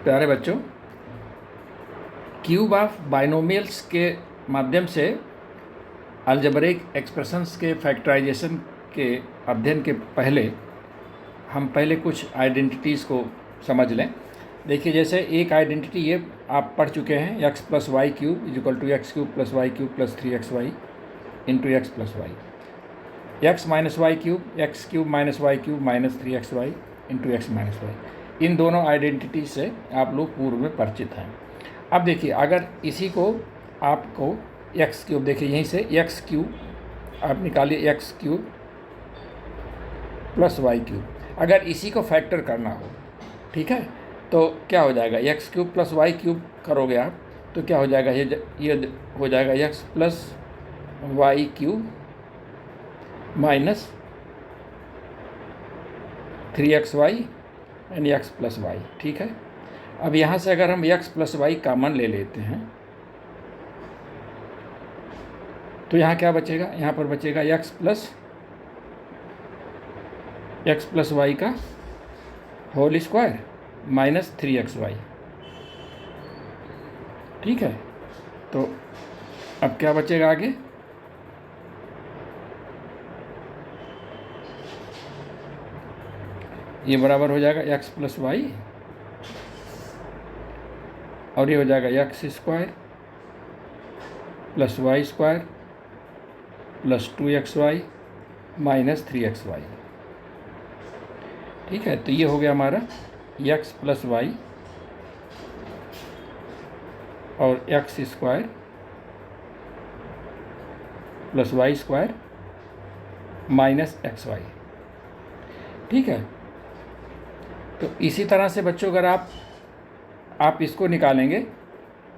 प्यारे बच्चों, cube of binomials के माध्यम से अलजेब्रिक एक्सप्रेशंस के फैक्टराइजेशन के अध्ययन के पहले हम कुछ आइडेंटिटीज़ को समझ लें। देखिए, जैसे एक आइडेंटिटी ये आप पढ़ चुके हैं, x plus y cube is equal to x cube plus y cube plus 3xy into x plus y, x minus Y cube x cube minus Y cube minus 3xy into x minus y. इन दोनों identity से आप लोग पूर्व में परिचित हैं। अब देखिए, अगर इसी को आपको एक्स क्यूब, देखिए यहीं से एक्स क्यूब आप निकालिए, x cube plus y cube, अगर इसी को फैक्टर करना हो, ठीक है, तो क्या हो जाएगा, x cube plus y cube करोगे आप तो क्या हो जाएगा, ये हो जाएगा x plus y cube minus 3xy and x plus y. ठीक है, अब यहाँ से अगर हम एक्स प्लस वाई कॉमन ले लेते हैं तो यहाँ क्या बचेगा, यहाँ पर बचेगा एक्स प्लस वाई का होल स्क्वायर माइनस 3xy। ठीक है, तो अब क्या बचेगा आगे, ये बराबर हो जाएगा एक्स प्लस वाई और ये हो जाएगा x square plus y square plus 2xy minus 3xy। ठीक है, तो ये हो गया हमारा एक्स प्लस वाई और x square plus y square minus xy। ठीक है, तो इसी तरह से बच्चों अगर आप इसको निकालेंगे,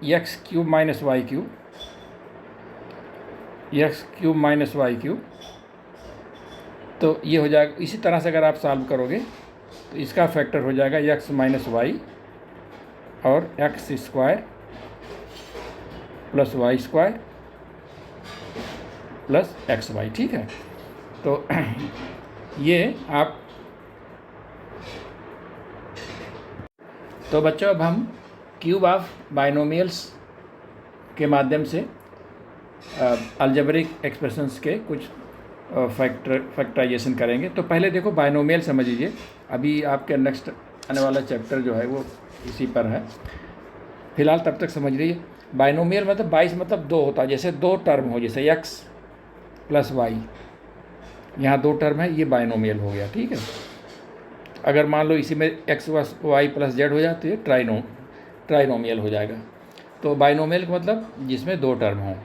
x cube minus Y cube, x cube minus Y cube, तो ये हो जाएगा। इसी तरह से अगर आप सॉल्व करोगे तो इसका फैक्टर हो जाएगा एक्स माइनस वाई और x square plus y square plus x y. ठीक है, तो ये आप, तो बच्चों अब हम क्यूब ऑफ बाइनोमियल्स के माध्यम से अलजेब्रिक एक्सप्रेशंस के कुछ फैक्टराइजेशन करेंगे। तो पहले देखो बाइनोमियल समझ लीजिए, अभी आपके नेक्स्ट आने वाला चैप्टर जो है वो इसी पर है, फिलहाल तब तक समझ लीजिए। बाइनोमियल मतलब 22 मतलब दो होता है, जैसे दो टर्म हो, जैसे एक्स प्लस वाई, यहाँ दो टर्म है, ये बाइनोमियल हो गया। ठीक है, अगर मान लो इसी में एक्स वाई प्लस जेड हो जाए तो ये ट्राइनोमियल हो जाएगा। तो बाइनोमियल का मतलब जिसमें दो टर्म हों।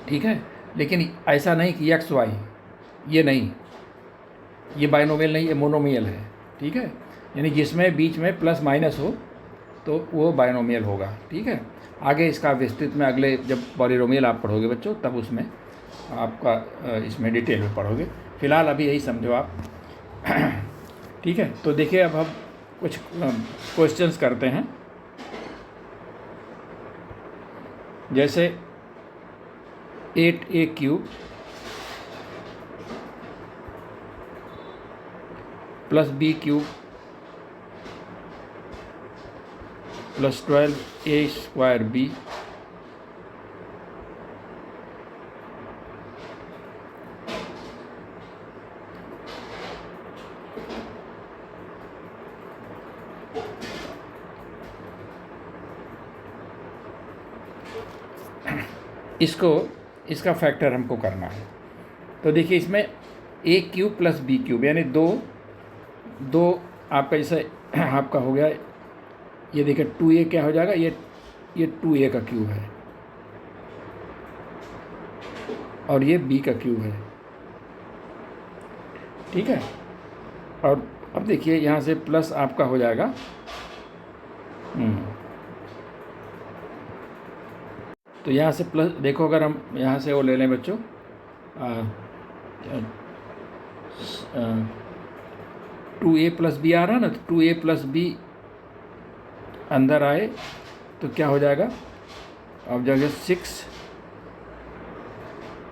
ठीक है, लेकिन ऐसा नहीं कि एक्स वाई, ये नहीं, ये बाइनोमियल नहीं, ये मोनोमियल है। ठीक है, यानी जिसमें बीच में प्लस माइनस हो तो वो बाइनोमियल होगा। ठीक है, आगे इसका विस्तृत में अगले जब पॉलिनोमियल आप पढ़ोगे बच्चों, तब उसमें आपका इसमें डिटेल में पढ़ोगे। फिलहाल अभी यही समझो आप। ठीक है, तो देखिए अब हम कुछ क्वेश्चंस करते हैं। जैसे 8a cube plus b cube plus 12a square b इसका फैक्टर हमको करना है। तो देखिए, इसमें a cube plus b cube यानी दो आपका जैसे आपका हो गया, ये देखिए 2a क्या हो जाएगा, ये 2a का क्यूब है और ये b का क्यूब है। ठीक है, और अब देखिए यहाँ से प्लस आपका हो जाएगा, तो यहाँ से प्लस, देखो अगर हम यहाँ से वो ले लें बच्चों, 2a प्लस बी आ रहा ना, तो 2a प्लस बी अंदर आए तो क्या हो जाएगा, अब जगह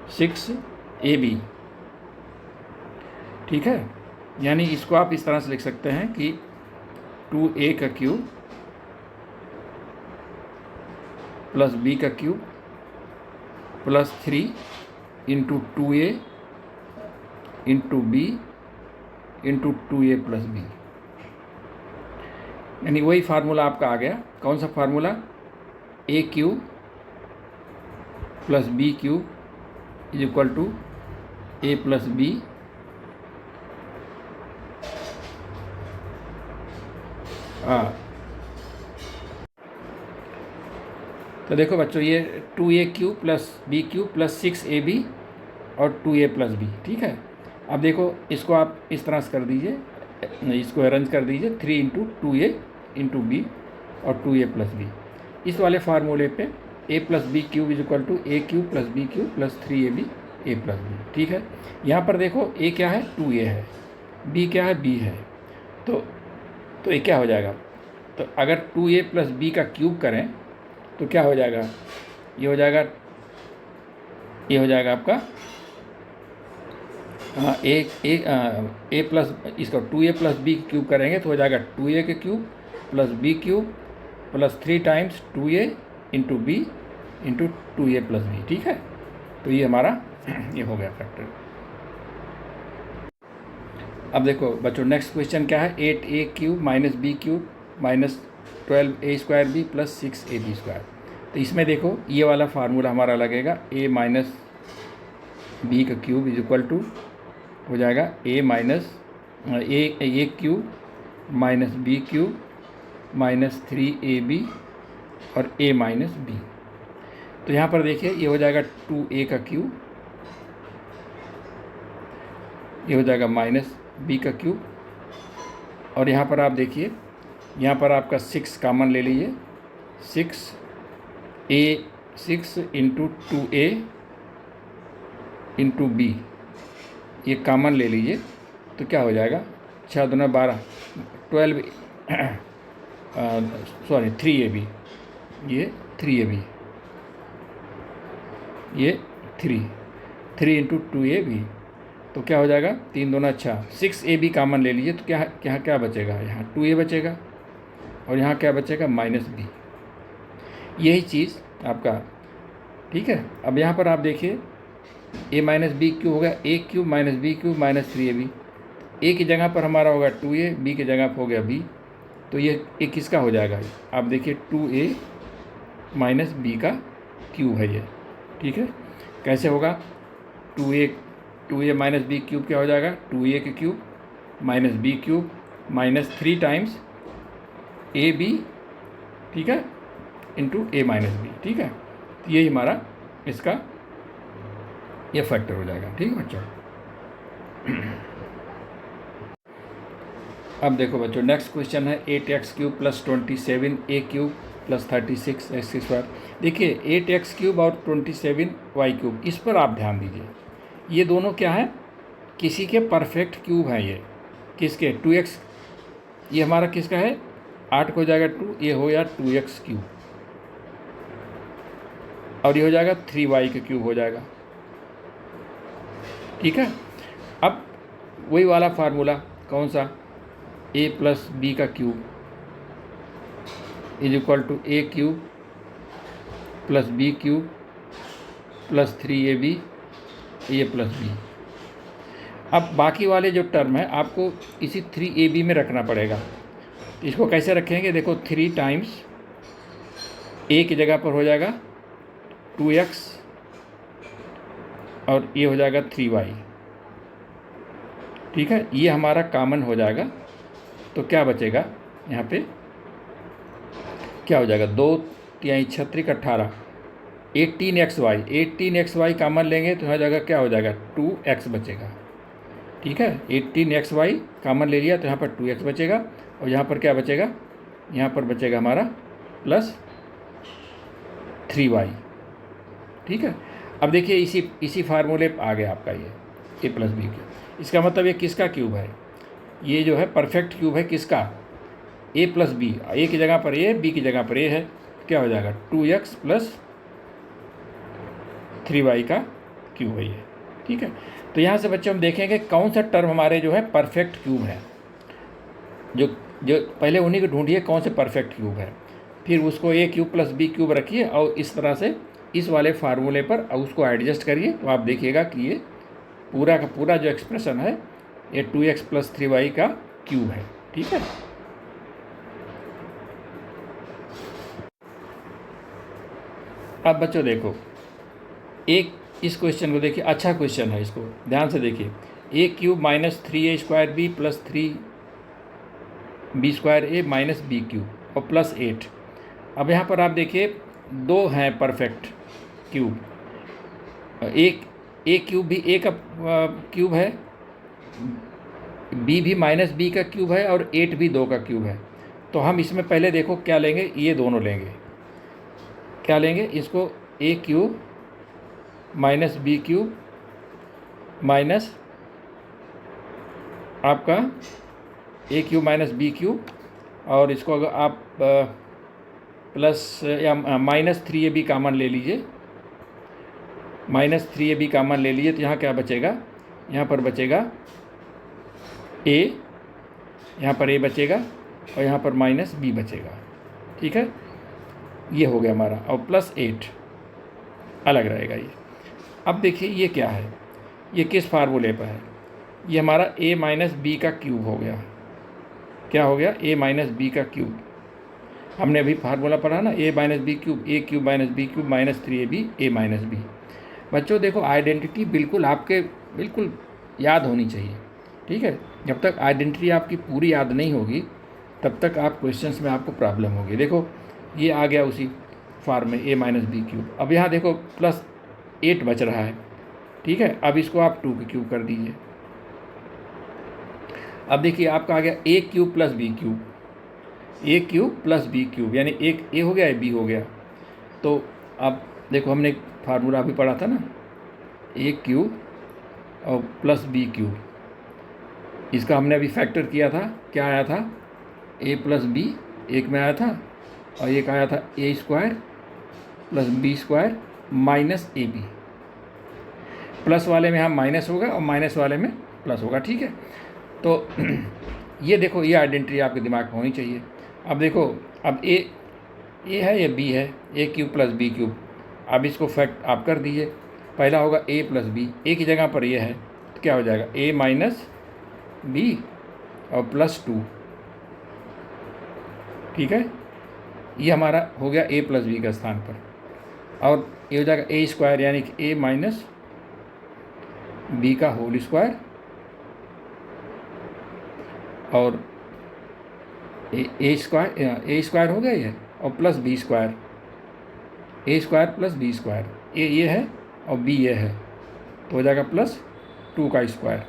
6ab। ठीक है, यानी इसको आप इस तरह से लिख सकते हैं कि 2a का क्यूब प्लस बी का cube plus 3 into 2a into b into 2a plus b, यानी वही फार्मूला आपका आ गया। कौन सा formula? A cube plus B cube is equal to a plus b तो देखो बच्चों, ये 2a cube plus B cube plus 6ab और 2a प्लस बी, ठीक है। अब देखो इसको आप इस तरह से कर दीजिए, इसको अरेंज कर दीजिए 3 इंटू 2a इंटू बी और 2a प्लस बी। इस वाले फार्मूले पे a plus B cube is equal to A cube plus B cube plus 3ab a plus b, ठीक है। यहाँ पर देखो a क्या है? 2a है, b क्या है? b है। तो ये क्या हो जाएगा? तो अगर 2a प्लस बी का क्यूब करें तो क्या हो जाएगा? ये हो जाएगा आपका ए प्लस, इसका 2a प्लस बी क्यूब करेंगे तो हो जाएगा 2a के cube plus B cube plus 3 times 2a into b into 2a plus b, ठीक है। तो ये हमारा ये हो गया फैक्टर। अब देखो बच्चों, नेक्स्ट क्वेश्चन क्या है? 8a cube minus B cube minus 12a square b plus 6ab square. तो इसमें देखो ये वाला फार्मूला हमारा लगेगा, a माइनस बी का क्यूब इज इक्वल टू हो जाएगा a minus a cube minus B cube minus 3ab और a माइनस बी। तो यहाँ पर देखिए ये हो जाएगा 2a का क्यूब, ये हो जाएगा माइनस बी का क्यूब, और यहाँ पर आप देखिए यहाँ पर आपका 6 कॉमन ले लीजिए, 6 इंटू 2a इंटू बी ये कॉमन ले लीजिए। तो क्या हो जाएगा? 6 दूना 12, 12 सॉरी 3ab, ये 3ab, ये 3 इंटू 2ab। तो क्या हो जाएगा? 3 दूना 6, 6ab कॉमन ले लीजिए। तो क्या बचेगा? यहाँ 2a बचेगा और यहाँ क्या बचेगा? Minus b. यही चीज़ आपका, ठीक है। अब यहाँ पर आप देखिए a माइनस बी क्यूब होगा a cube minus B cube minus 3ab। a की जगह पर हमारा होगा 2a, b की जगह पर हो गया b। तो ये किसका हो जाएगा? आप देखिए 2a माइनस बी का क्यूब है ये, ठीक है। कैसे होगा? 2a माइनस बी क्यूब क्या हो जाएगा? 2a के cube minus B cube minus 3 times ab, ठीक है, इंटू a माइनस बी, ठीक है। तो यही हमारा इसका ये फैक्टर हो जाएगा, ठीक है बच्चों। अब देखो बच्चों, नेक्स्ट क्वेश्चन है 8x cube plus 27a cube plus 36x square. देखिए 8x क्यूब और 27y क्यूब, इस पर आप ध्यान दीजिए। ये दोनों क्या है? किसी के परफेक्ट क्यूब हैं। ये किसके? 2x, ये हमारा किसका है? 8 को हो जाएगा 2, ये हो जाएगा 2x क्यूब, और ये हो जाएगा 3y का क्यूब हो जाएगा, ठीक है। अब वही वाला फार्मूला, कौन सा? a प्लस बी का cube is equal to A cube plus B cube plus 3ab A plus B. अब बाकी वाले जो टर्म है आपको इसी 3ab में रखना पड़ेगा। इसको कैसे रखेंगे? देखो 3 टाइम्स a की जगह पर हो जाएगा 2x और ये हो जाएगा 3y, ठीक है। ये हमारा कॉमन हो जाएगा। तो क्या बचेगा? यहाँ पे क्या हो जाएगा? 2 तिहाई 36 18, 18xy कॉमन लेंगे तो हो जाएगा, क्या हो जाएगा? 2x बचेगा, ठीक है। 18xy कॉमन ले लिया तो यहाँ पर 2x बचेगा, और यहाँ पर क्या बचेगा? यहाँ पर बचेगा हमारा प्लस 3y, ठीक है। अब देखिए इसी फार्मूले पर आ गया आपका ये a प्लस बी क्यूब। इसका मतलब ये किसका क्यूब है? ये जो है परफेक्ट क्यूब है किसका? a plus B. a की जगह पर a, b की जगह पर a है, क्या हो जाएगा? 2x प्लस 3y का क्यूब है ये, ठीक है। तो यहाँ से बच्चे हम देखेंगे कौन सा टर्म हमारे जो है परफेक्ट क्यूब है। जो पहले उन्हीं को ढूंढिए कौन से परफेक्ट क्यूब है। फिर उसको ए क्यूब प्लस बी क्यूब रखिए और इस तरह से इस वाले फार्मूले पर उसको एडजस्ट करिए, तो आप देखिएगा कि ये पूरा का पूरा जो एक्सप्रेशन है ये 2x प्लस 3y का क्यूब है। ठीक है, अब बच्चों देखो एक इस क्वेश्चन को देखिए, अच्छा क्वेश्चन है, इसको ध्यान से देखिए। A cube minus 3a² b plus 3b² a minus B cube और प्लस 8। अब यहाँ पर आप देखिए दो हैं परफेक्ट क्यूब, एक ए क्यूब भी ए का क्यूब है, बी भी माइनस बी का क्यूब है और 8 भी 2 का क्यूब है। तो हम इसमें पहले देखो क्या लेंगे, ये दोनों लेंगे। क्या लेंगे, इसको a cube minus B cube minus आपका a cube minus B cube, और इसको अगर आप प्लस या माइनस 3ab कामन ले लीजिए, माइनस 3ab कामन ले लीजिए, तो यहाँ क्या बचेगा, यहाँ पर बचेगा a, यहाँ पर a बचेगा और यहाँ पर माइनस b बचेगा। ठीक है, ये हो गया हमारा, और प्लस 8 अलग रहेगा ये। अब देखिए ये क्या है, ये किस फार्मूले पर है, ये हमारा a माइनस बी का क्यूब हो गया। क्या हो गया, a माइनस बी का क्यूब। हमने अभी फार्मूला पढ़ा ना, a minus B cube, A cube minus B cube minus 3ab a minus B. बच्चों देखो आइडेंटिटी बिल्कुल आपके बिल्कुल याद होनी चाहिए। ठीक है, जब तक आइडेंटिटी आपकी पूरी याद नहीं होगी तब तक आप क्वेश्चंस में आपको प्रॉब्लम होगी। देखो ये आ गया उसी फार्म में a माइनस बी क्यूब। अब यहाँ देखो प्लस 8 बच रहा है। ठीक है, अब इसको आप 2 के क्यूब कर दीजिए। अब देखिए आपका आ गया ए cube plus B cube, A cube plus B cube, यानी एक ए हो गया एक बी हो गया। तो अब देखो हमने फार्मूला अभी पढ़ा था ना, ए क्यूब और प्लस बी क्यूब, इसका हमने अभी फैक्टर किया था। क्या आया था, ए प्लस बी एक में आया था और एक आया था a square plus B square minus a b. Plus वाले में हम माइनस होगा और माइनस वाले में प्लस होगा। ठीक है, तो ये देखो ये आइडेंटिटी आपके दिमाग में होनी चाहिए। अब देखो अब ए है या बी है, ए क्यूब प्लस बी क्यूब। अब इसको फैक्ट आप कर दीजिए, पहला होगा ए प्लस बी, ए की जगह पर ये है तो क्या हो जाएगा ए माइनस बी और प्लस 2। ठीक है, ये हमारा हो गया ए प्लस बी का स्थान पर, और ये हो जाएगा ए स्क्वायर यानी कि ए माइनस बी का होल स्क्वायर और ए स्क्वायर हो गया ये, और प्लस बी स्क्वायर, ए स्क्वायर प्लस बी स्क्वायर, ए ये है और बी ये है तो हो जाएगा प्लस 2 का स्क्वायर,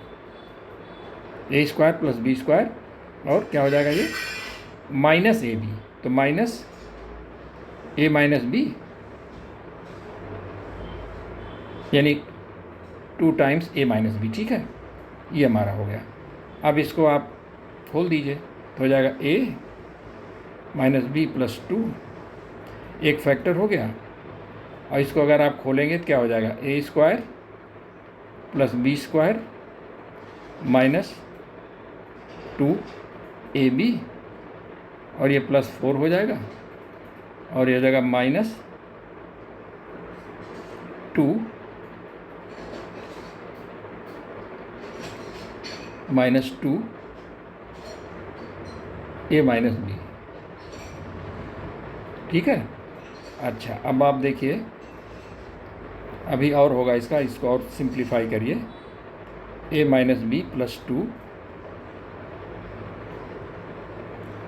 ए स्क्वायर प्लस बी स्क्वायर, और क्या हो जाएगा ये माइनस ए बी, तो माइनस ए माइनस बी यानी 2 टाइम्स ए माइनस बी। ठीक है, ये हमारा हो गया। अब इसको आप खोल दीजिए तो हो जाएगा ए माइनस बी प्लस 2, एक फैक्टर हो गया। और इसको अगर आप खोलेंगे तो क्या हो जाएगा a square plus B square minus 2 a b, और ये प्लस 4 हो जाएगा, और ये हो जाएगा माइनस 2 माइनस 2 ए माइनस बी। ठीक है, अच्छा अब आप देखिए अभी और होगा इसका, इसको और सिंप्लीफाई करिए, ए माइनस बी प्लस 2,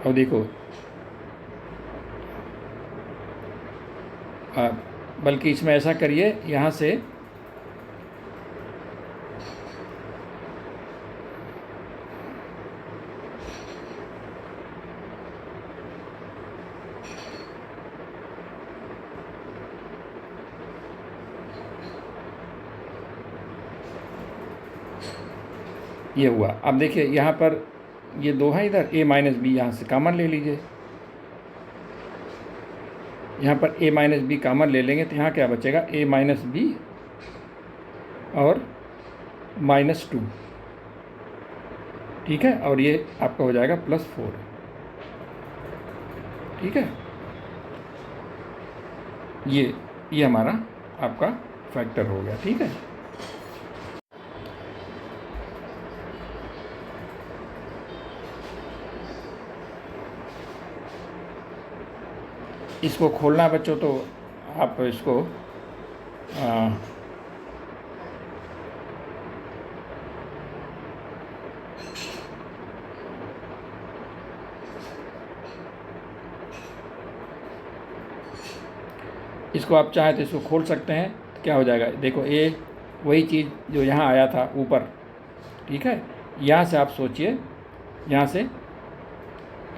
और देखो बल्कि इसमें ऐसा करिए यहाँ से ये हुआ। अब देखिए यहाँ पर ये 2 हैं, इधर ए माइनस बी यहाँ से कॉमन ले लीजिए, यहाँ पर ए माइनस बी कॉमन ले लेंगे तो यहाँ क्या बचेगा ए माइनस बी और माइनस 2। ठीक है, और ये आपका हो जाएगा प्लस 4। ठीक है, ये हमारा आपका फैक्टर हो गया। ठीक है, इसको खोलना बच्चों तो आप इसको इसको आप चाहें तो इसको खोल सकते हैं। तो क्या हो जाएगा, देखो ये वही चीज़ जो यहाँ आया था ऊपर, ठीक है। यहाँ से आप सोचिए, यहाँ से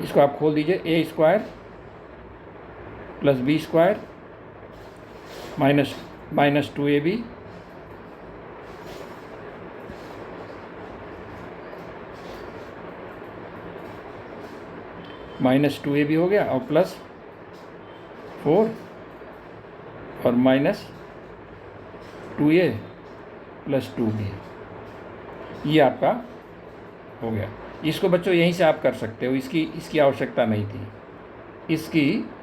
इसको आप खोल दीजिए, a square plus B square minus 2ab -2ab हो गया, और प्लस 4 और -2a प्लस 2b, ये आपका हो गया। इसको बच्चों यहीं से आप कर सकते हो, इसकी आवश्यकता नहीं थी,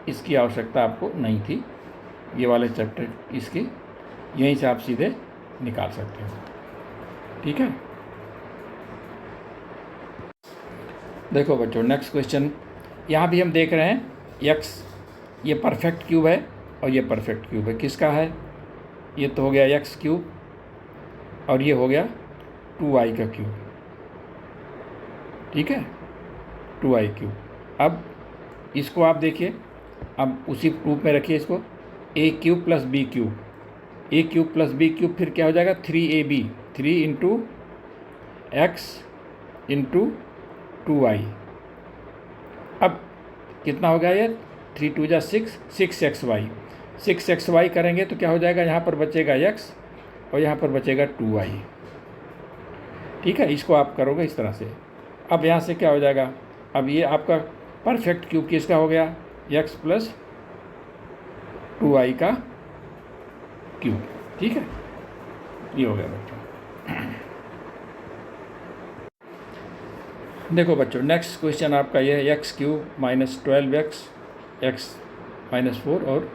इसकी आवश्यकता आपको नहीं थी। ये वाले चैप्टर इसकी यहीं से आप सीधे निकाल सकते हो। ठीक है, देखो बच्चों नेक्स्ट क्वेश्चन, यहाँ भी हम देख रहे हैं x, ये परफेक्ट क्यूब है और ये परफेक्ट क्यूब है। किसका है, ये तो हो गया x क्यूब और ये हो गया 2i का क्यूब। ठीक है, 2i क्यूब। अब इसको आप देखिए, अब उसी रूप में रखिए इसको, a cube plus b cube, a cube plus b cube, फिर क्या हो जाएगा 3ab, 3 into x into 2i। अब कितना हो गया ये, 3 2 जा 6, 6xy, 6xy करेंगे तो क्या हो जाएगा, यहाँ पर बचेगा x और यहाँ पर बचेगा 2i। ठीक है, इसको आप करोगे इस तरह से। अब यहाँ से क्या हो जाएगा, अब ये आपका परफेक्ट क्यूब किसका हो गया, x प्लस 2i का क्यूब। ठीक है, ये हो गया बच्चों। देखो बच्चों नेक्स्ट क्वेश्चन आपका ये है x cube minus 12x x minus 4 और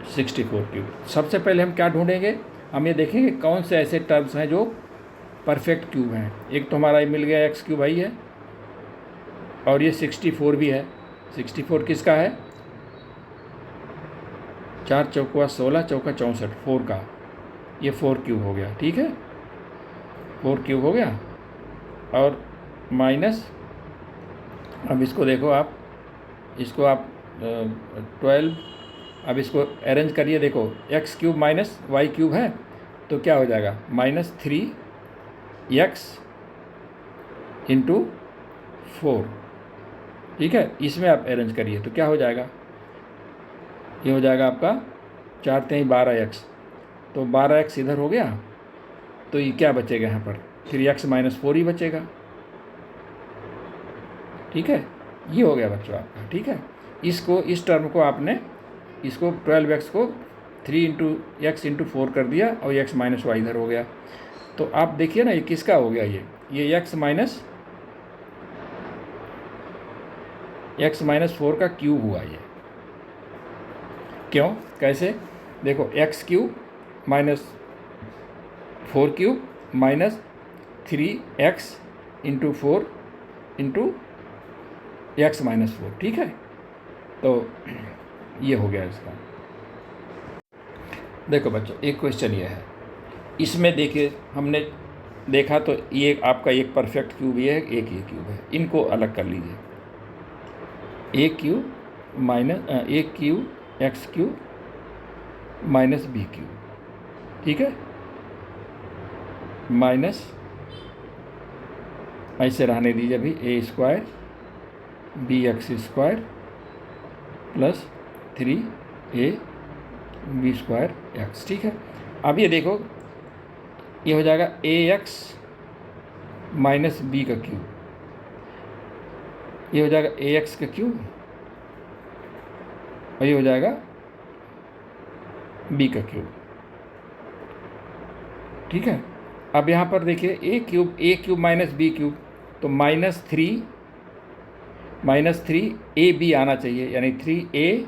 64 क्यूब। सबसे पहले हम क्या ढूंढेंगे, हम ये देखेंगे कौन से ऐसे टर्म्स हैं जो परफेक्ट क्यूब हैं। एक तो हमारा ये मिल गया एक्स क्यूब भाई है, और ये 64 भी है। 64 किसका है, 4 चौका 16 चौका 64, 4 का, ये 4 क्यूब हो गया। ठीक है, 4 क्यूब हो गया, और माइनस, अब इसको देखो आप, इसको आप 12, अब इसको अरेंज करिए, देखो X cube minus Y cube है तो क्या हो जाएगा, -3x इंटू 4। ठीक है, इसमें आप अरेंज करिए तो क्या हो जाएगा, ये हो जाएगा आपका 4 3 12x, तो 12x इधर हो गया, तो ये क्या बचेगा यहाँ पर, फिर x माइनस 4 ही बचेगा। ठीक है, ये हो गया बच्चों आपका। ठीक है, इसको, इस टर्म को आपने, इसको 12x को 3 इंटू एक्स इंटू 4 कर दिया और x माइनस वाई इधर हो गया। तो आप देखिए ना, ये किसका हो गया, ये x माइनस 4 का क्यूब हुआ ये। क्यों, कैसे, देखो x cube minus 4 cube minus 3x into 4 into x minus 4। ठीक है, तो ये हो गया इसका। देखो बच्चों एक क्वेश्चन ये है, इसमें देखिए हमने देखा तो ये आपका एक परफेक्ट क्यूब ये है, एक ये क्यूब है, इनको अलग कर लीजिए। A cube minus a cube x cube minus B cube. ठीक है, माइनस ऐसे रहने दीजिए अभी, a square b x square plus 3a b square x. ठीक है, अब ये देखो, ये हो जाएगा ax माइनस बी का क्यूब, ये हो जाएगा ax का क्यूब और ये हो जाएगा b का क्यूब। ठीक है, अब यहाँ पर देखिए a cube minus B cube, तो माइनस थ्री ए बी आना चाहिए, यानी 3a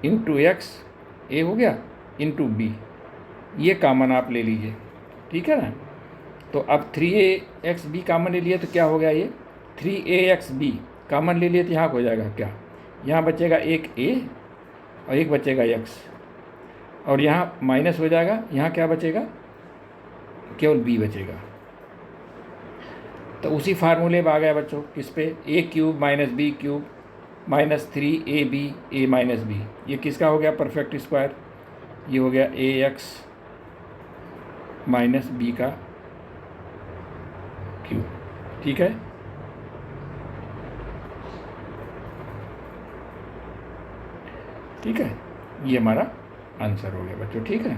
इंटू एक्स ए हो गया इंटू बी, ये कॉमन आप ले लीजिए, ठीक है ना। तो अब 3ax b कॉमन ले लिए तो क्या हो गया, ये 3ax b कॉमन ले लिए तो यहाँ हो जाएगा क्या, यहाँ बचेगा एक a और एक बचेगा x, और यहाँ माइनस हो जाएगा, यहाँ क्या बचेगा, केवल b बचेगा। तो उसी फार्मूले में आ गया बच्चों, किस पे, a³ minus b³ minus 3ab a minus b, ये किसका हो गया परफेक्ट स्क्वायर, ये हो गया ax माइनस b का क्यूब, ठीक है। ठीक है, ये हमारा आंसर हो गया बच्चों, ठीक है।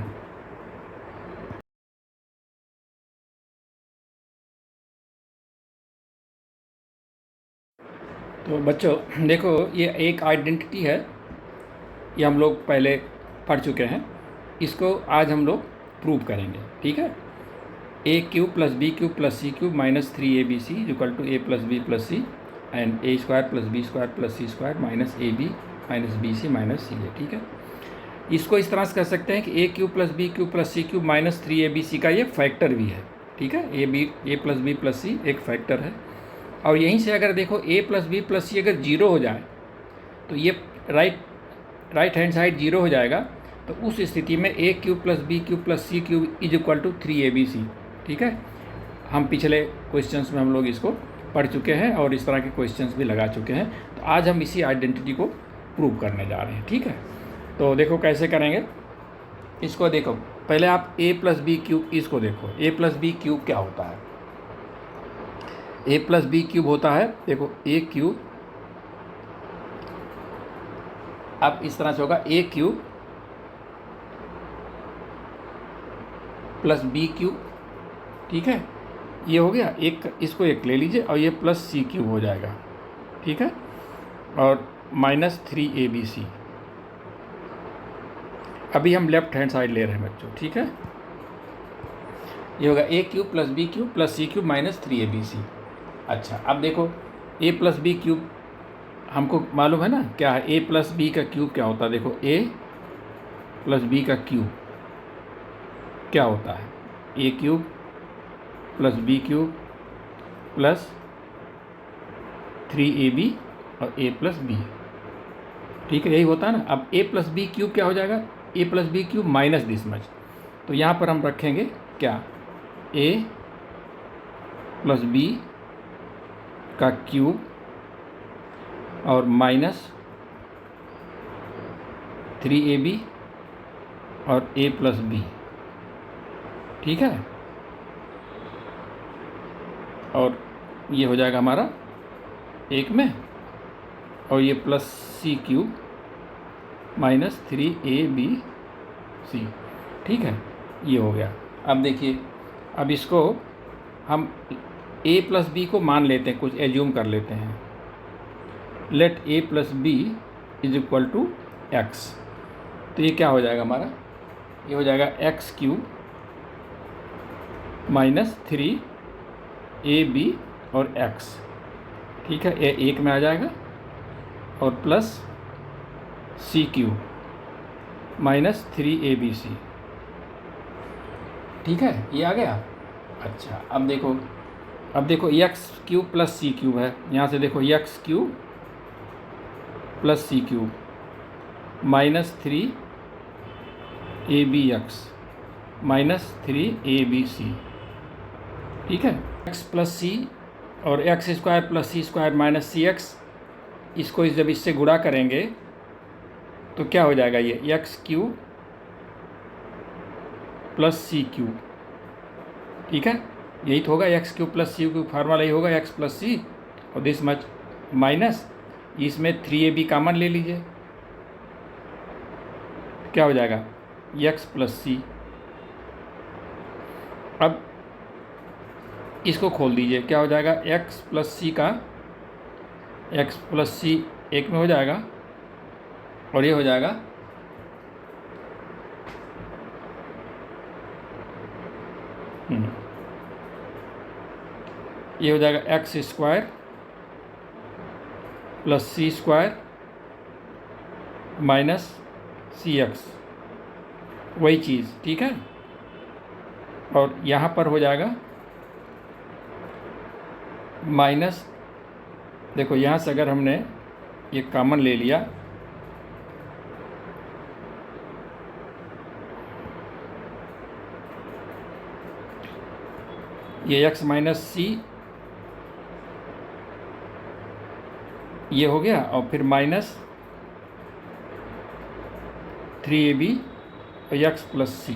तो बच्चों देखो, ये एक आइडेंटिटी है, ये हम लोग पहले पढ़ चुके हैं, इसको आज हम लोग प्रूव करेंगे, ठीक है। a³ plus b³ plus c³ minus 3abc equal to a plus b plus c and a² plus b² plus c² minus ab minus bc minus c है, ठीक है। इसको इस तरह से कर सकते हैं कि a³ plus b³ plus c³ minus 3abc का ये फैक्टर भी है, ठीक है। a plus b plus c एक फैक्टर है, और यहीं से अगर देखो a plus b plus c अगर जीरो हो जाए तो ये राइट हैंड साइड जीरो हो जाएगा, तो उस स्थिति में a³ plus b³ plus c³ is equal to 3abc, ठीक है। हम पिछले क्वेश्चंस में हम लोग इसको पढ़ चुके हैं और इस तरह के क्वेश्चंस भी लगा चुके हैं, तो आज हम इसी आइडेंटिटी को प्रूव करने जा रहे हैं, ठीक है। तो देखो कैसे करेंगे इसको, देखो पहले आप a प्लस बी क्यूब, इसको देखो a प्लस बी क्यूब क्या होता है, a प्लस बी क्यूब होता है, देखो a³, अब इस तरह से होगा a³ प्लस b³, ठीक है, ये हो गया एक, इसको एक ले लीजिए और ये प्लस c³ हो जाएगा, ठीक है, और माइनस 3abc। अभी हम लेफ्ट हैंड साइड ले रहे हैं बच्चों, ठीक है। ये होगा a³ plus b³ plus c³ minus 3abc। अच्छा, अब देखो a प्लस बी क्यूब हमको मालूम है ना क्या है, a प्लस बी का क्यूब क्या होता है, देखो a प्लस बी का क्यूब क्या होता है, a³ plus b³ plus 3ab और a प्लस बी, ठीक है, यही होता है ना। अब a प्लस बी क्यूब क्या हो जाएगा, a plus B cube minus this much, तो यहाँ पर हम रखेंगे क्या, a प्लस बी का क्यूब और माइनस 3ab और a प्लस बी, ठीक है, और ये हो जाएगा हमारा एक में, और ये प्लस c³ माइनस 3abc, ठीक है, ये हो गया। अब देखिए, अब इसको हम a प्लस बी को मान लेते हैं, कुछ एज्यूम कर लेते हैं, let a plus B is equal to X, तो ये क्या हो जाएगा हमारा, ये हो जाएगा x³ माइनस 3ab और x, ठीक है, ये एक में आ जाएगा, और प्लस c³ माइनस 3abc, ठीक है, ये आ गया। अच्छा, अब देखो x³ प्लस c³ है, यहाँ से देखो x³ plus c³ minus 3abx minus 3abc, ठीक है। x प्लस c और x² plus c² minus cx, इसको जब इससे गुणा करेंगे तो क्या हो जाएगा, ये x³ प्लस c³, ठीक है, यही तो होगा x³ प्लस c³ फार्मूला यही होगा, x प्लस c और दिस मच माइनस, इसमें 3ab कॉमन ले लीजिए, क्या हो जाएगा x प्लस c। अब इसको खोल दीजिए, क्या हो जाएगा, x प्लस c का x प्लस c एक में हो जाएगा, और ये हो जाएगा ये हो जाएगा x² प्लस c² माइनस सी एक्स, वही चीज़, ठीक है। और यहाँ पर हो जाएगा माइनस, देखो यहाँ से अगर हमने ये कॉमन ले लिया, ये x माइनस सी ये हो गया, और फिर माइनस 3ab और x प्लस सी,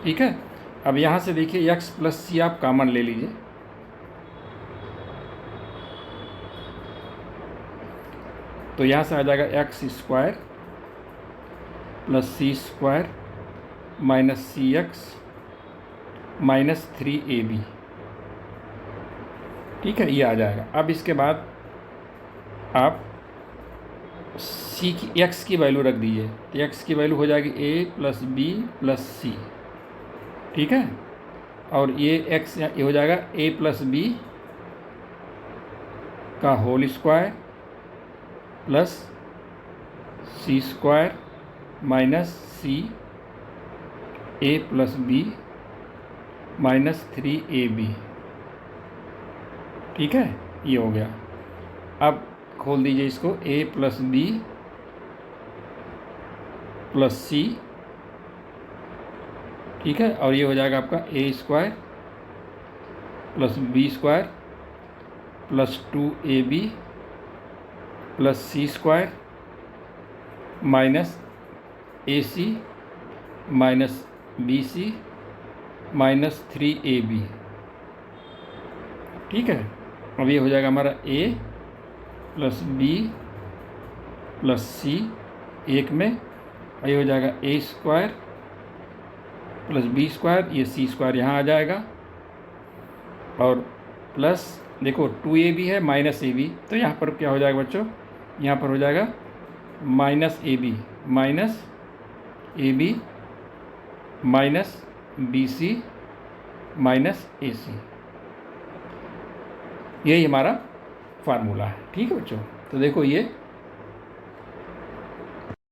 ठीक है। अब यहाँ से देखिए x प्लस सी आप कॉमन ले लीजिए, तो यहाँ से आ जाएगा x square plus C square minus सी एक्स माइनस 3ab, ठीक है, ये आ जाएगा। अब इसके बाद आप सी की एक्स की वैल्यू रख दीजिए, तो एक्स की वैल्यू हो जाएगी a plus B plus C, ठीक है। और ये एक्स ये हो जाएगा a प्लस बी का whole square plus C square minus C a plus B minus 3ab, ठीक है, ये हो गया। अब खोल दीजिए इसको, a plus B plus C, ठीक है, और ये हो जाएगा आपका a square plus B square plus 2ab plus C square minus ac minus bc minus 3ab, ठीक है। अब ये हो जाएगा हमारा a plus B plus C एक में, और ये हो जाएगा a square plus B square, ये सी स्क्वायर यहाँ आ जाएगा, और प्लस देखो 2ab है माइनस ab, तो यहाँ पर क्या हो जाएगा बच्चों, यहाँ पर हो जाएगा minus ab minus bc minus ac, यही हमारा फार्मूला है, ठीक है बच्चों। तो देखो ये